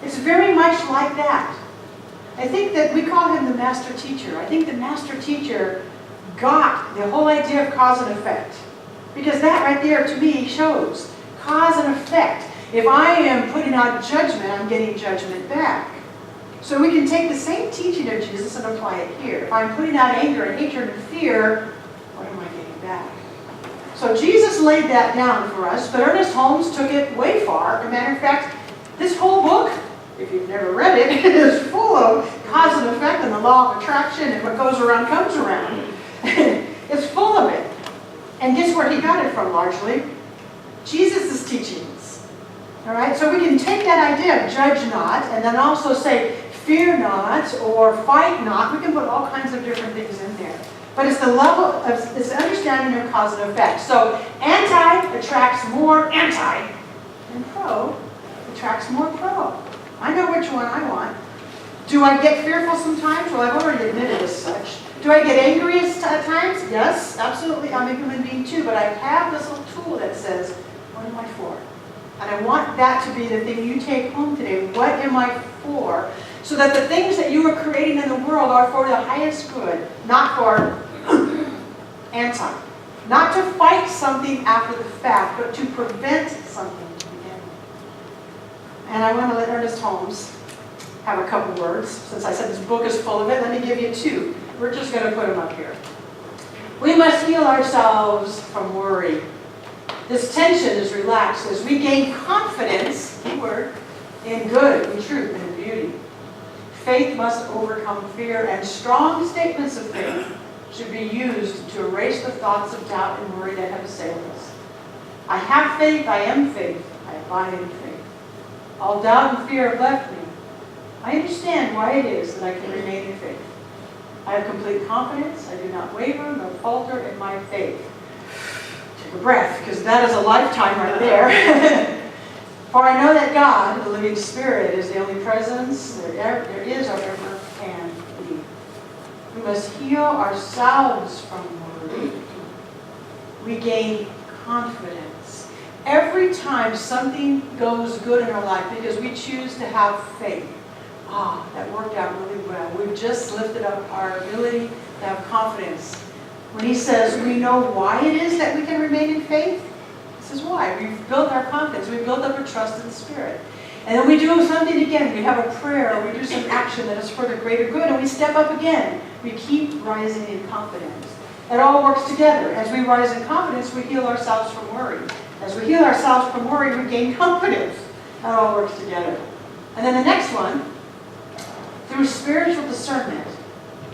It's very much like that. I think that we call him the master teacher. I think the master teacher got the whole idea of cause and effect. Because that right there, to me, shows cause and effect. If I am putting out judgment, I'm getting judgment back. So we can take the same teaching of Jesus and apply it here. If I'm putting out anger and hatred and fear, what am I getting back? So Jesus laid that down for us, but Ernest Holmes took it way far. As a matter of fact, this whole book, if you've never read it, is full of cause and effect and the law of attraction and what goes around comes around. It's full of it. And guess where he got it from largely? Jesus' teachings. All right, so we can take that idea of judge not and then also say fear not or fight not. We can put all kinds of different things in there. But it's the level of, it's the understanding of cause and effect. So anti attracts more anti, and pro attracts more pro. I know which one I want. Do I get fearful sometimes? Well, I've already admitted as such. Do I get angry at times? Yes, absolutely. I'm a human being too. But I have this little tool that says, what am I for? And I want that to be the thing you take home today. What am I for? So that the things that you are creating in the world are for the highest good, not for anti. Not to fight something after the fact, but to prevent something to begin with. And I want to let Ernest Holmes have a couple words. Since I said this book is full of it, let me give you two. We're just going to put them up here. We must heal ourselves from worry. This tension is relaxed as we gain confidence, keyword, in good, in truth, and in beauty. Faith must overcome fear, and strong statements of faith should be used to erase the thoughts of doubt and worry that have assailed us. I have faith, I am faith, I abide in faith. All doubt and fear have left me. I understand why it is that I can remain in faith. I have complete confidence, I do not waver nor falter in my faith. Take a breath, because that is a lifetime right there. For I know that God, the living Spirit, is the only presence there is or ever can be. We must heal ourselves from worry. We gain confidence. Every time something goes good in our life, because we choose to have faith, that worked out really well. We've just lifted up our ability to have confidence. When he says we know why it is that we can remain in faith, this is why. We've built our confidence. We've built up a trust in the Spirit. And then we do something again. We have a prayer, or we do some action that is for the greater good, and we step up again. We keep rising in confidence. It all works together. As we rise in confidence, we heal ourselves from worry. As we heal ourselves from worry, we gain confidence. That all works together. And then the next one, through spiritual discernment,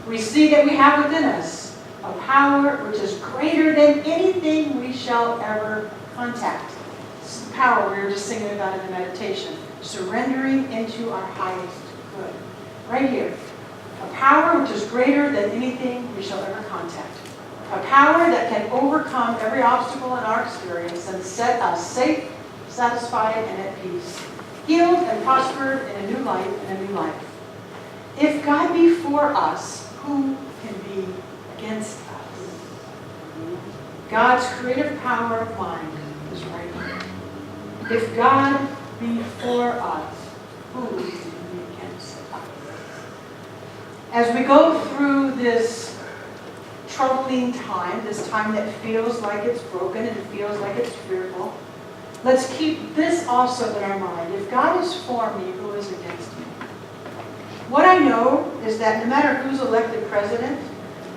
we see that we have within us a power which is greater than anything we shall ever contact. This is the power we were just singing about in the meditation. Surrendering into our highest good. Right here. A power which is greater than anything we shall ever contact. A power that can overcome every obstacle in our experience and set us safe, satisfied, and at peace. Healed and prospered in a new life and a new life. If God be for us, who can be against us? God's creative power of mind is right here. If God be for us, who can be against us? As we go through this troubling time, this time that feels like it's broken and feels like it's fearful, let's keep this also in our mind. If God is for me, who is against me? What I know is that no matter who's elected president,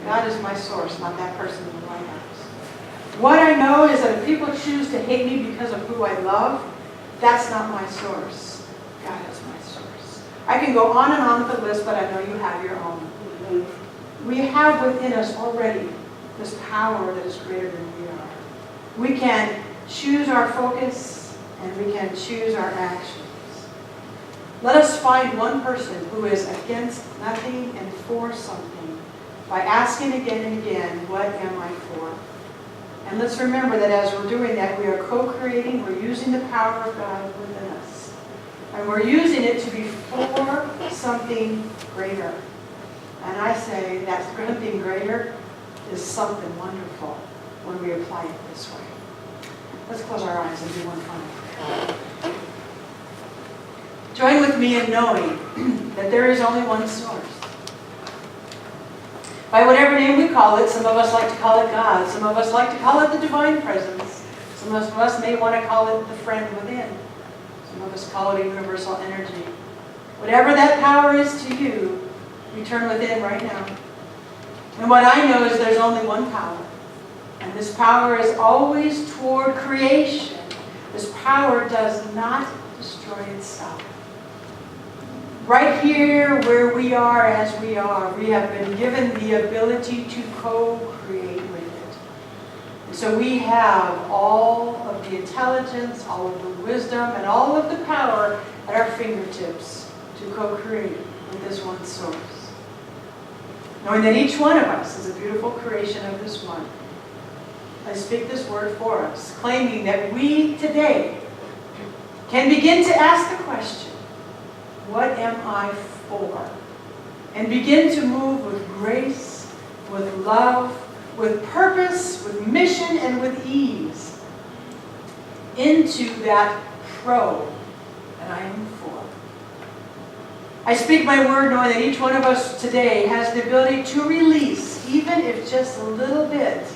God is my source, not that person in the White House. What I know is that if people choose to hate me because of who I love, that's not my source. God is my source. I can go on and on with the list, but I know you have your own. We have within us already this power that is greater than we are. We can choose our focus, and we can choose our actions. Let us find one person who is against nothing and for something by asking again and again, what am I for? And let's remember that as we're doing that, we are co-creating, we're using the power of God within us. And we're using it to be for something greater. And I say that something greater is something wonderful when we apply it this way. Let's close our eyes and do one final prayer. Join with me in knowing that there is only one source. By whatever name we call it, some of us like to call it God, some of us like to call it the divine presence, some of us may want to call it the friend within, some of us call it universal energy. Whatever that power is to you, you turn within right now. And what I know is there's only one power. And this power is always toward creation. This power does not destroy itself. Right here where we are as we are, we have been given the ability to co-create with it. And so we have all of the intelligence, all of the wisdom, and all of the power at our fingertips to co-create with this one source. Knowing that each one of us is a beautiful creation of this one. I speak this word for us, claiming that we today can begin to ask the question, what am I for? And begin to move with grace, with love, with purpose, with mission, and with ease into that pro that I am for. I speak my word knowing that each one of us today has the ability to release, even if just a little bit,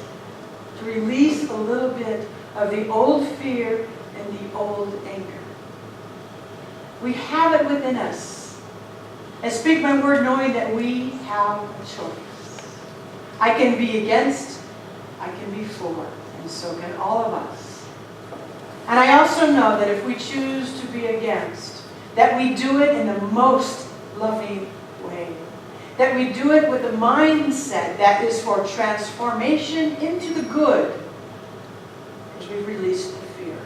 to release a little bit of the old fear and the old anger. We have it within us. I speak my word knowing that we have a choice. I can be against, I can be for, and so can all of us. And I also know that if we choose to be against, that we do it in the most loving way. That we do it with a mindset that is for transformation into the good, because we've released the fear.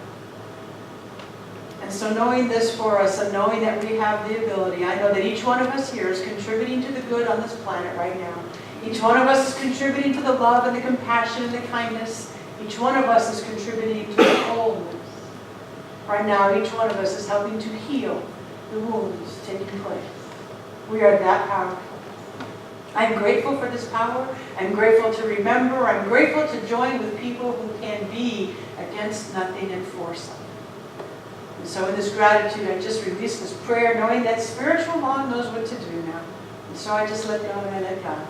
And so knowing this for us and knowing that we have the ability, I know that each one of us here is contributing to the good on this planet right now. Each one of us is contributing to the love and the compassion and the kindness. Each one of us is contributing to the wholeness. Right now, each one of us is helping to heal the wounds taking place. We are that powerful. I'm grateful for this power. I'm grateful to remember. I'm grateful to join with people who can be against nothing and for something. And so in this gratitude, I just release this prayer knowing that spiritual law knows what to do now. And so I just let go and I let God.